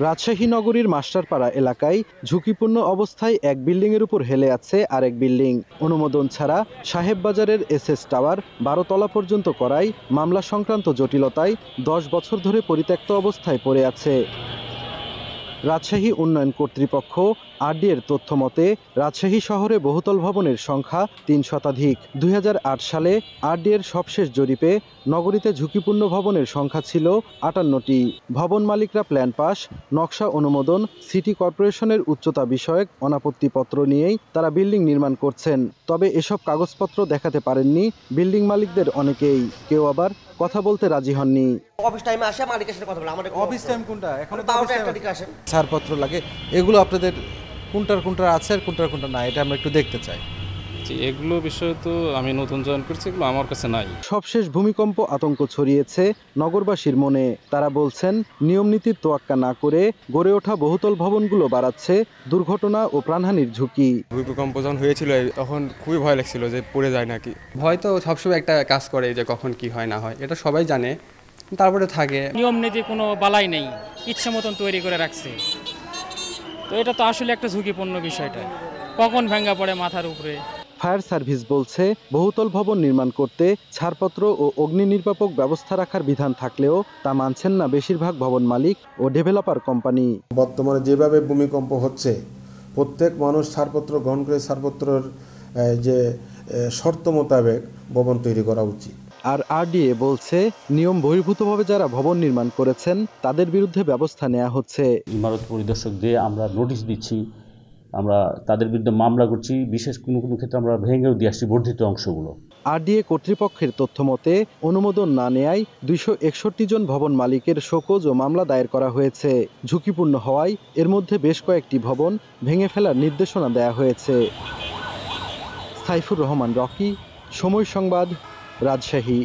রাজশাহী নগরীর মাস্টারপাড়া এলাকায় ঝুঁকিপূর্ণ অবস্থায় এক বিল্ডিংয়ের উপর হেলে আছে আরেক বিল্ডিং। অনুমোদন ছাড়া সাহেববাজারের এসএস টাওয়ার 12 তলা পর্যন্ত করায় মামলা সংক্রান্ত জটিলতায় 10 বছর ধরে পরিত্যক্ত অবস্থায় পড়ে আছে। রাজশাহী উন্নয়ন কর্তৃপক্ষ আরডিএর তথ্য মতে রাজশাহী শহরে বহুতল ভবনের সংখ্যা 3 শতাধিক। 2008 সালে আরডিএর সবশেষ জরিপে নগরীতে ঝুঁকিপূর্ণ ভবনের সংখ্যা ছিল 58টি। ভবন মালিকরা প্ল্যান পাস, নকশা অনুমোদন, সিটি কর্পোরেশনের উচ্চতা বিষয়ক অনাপত্তিপত্র নিয়েই তারা বিল্ডিং নির্মাণ করছেন। তবে এসব কাগজপত্র দেখাতে পারেননি বিল্ডিং মালিকদের অনেকেই, কেউ আবার কথা বলতে রাজি হননি। অফিস টাইমে আসে মালিকের সাথে কথা বলে। আমাদের অফিস টাইম কোনটা? এখন 12টা দিকে আসেন। ছাড়পত্র লাগে, এগুলো আপনাদের কোনটার আছে আর কোনটার না, এটা আমরা একটু দেখতে চাই। এগুলো বিষয়ে তো আমি নতুন জয়েন করছি, এগুলো আমার কাছে নাই। সবশেষ ভূমিকম্প আতঙ্ক ছড়িয়েছে নগরবাসীর মনে। তারা বলছেন নিয়ম নীতির তোয়াক্কা না করে গড়ে ওঠা বহুতল ভবনগুলো বাড়াচ্ছে দুর্ঘটনা ও প্রাণহানির ঝুঁকি। ভূমিকম্প যখন হয়েছিল তখন খুবই ভয় লাগছিল যে পড়ে যায় নাকি। ভয় তো সবসময় একটা কাজ করে যে কখন কি হয় না হয়, এটা সবাই জানে, তারপরে থাকে। নিয়ম নীতি কোনো বালাই নেই, ইচ্ছে মতন তৈরি করে রাখছে। তো এটা তো আসলে একটা ঝুঁকিপূর্ণ বিষয়টা, কখন ভেঙে পড়ে মাথার উপরে। ফায়ার সার্ভিস বলছে বহুতল ভবন নির্মাণ করতে ছাড়পত্র ও অগ্নি নির্বাপক ব্যবস্থা রাখার বিধান থাকলেও তা মানছেন না বেশিরভাগ ভবন মালিক ও ডেভেলপার কোম্পানি। বর্তমানে যেভাবে ভূমিকম্প হচ্ছে, প্রত্যেক মানুষ ছাড়পত্র গ্রহণ করে ছাড়পত্রের যে শর্ত মোতাবেক ভবন তৈরি করা উচিত। আর আরডিএ বলছে নিয়ম বহির্ভূতভাবে যারা ভবন নির্মাণ করেছেন তাদের বিরুদ্ধে ব্যবস্থা নেওয়া হচ্ছে। ইমারত পরিদর্শক দিয়ে আমরা নোটিশ দিচ্ছি, আমরা তাদের বিরুদ্ধে মামলা করছি, বিশেষ কোনো ক্ষেত্রে আমরা ভেঙেও দিয়ে আসছি বর্ধিত অংশগুলো। আরডিএ কর্তৃপক্ষের তথ্য মতে অনুমোদন না নেয়ায় 261 জন ভবন মালিকের শোকজ ও মামলা দায়ের করা হয়েছে। ঝুঁকিপূর্ণ হওয়ায় এর মধ্যে বেশ কয়েকটি ভবন ভেঙে ফেলার নির্দেশনা দেয়া হয়েছে। সাইফুর রহমান রকি, সময় সংবাদ, রাজশাহী।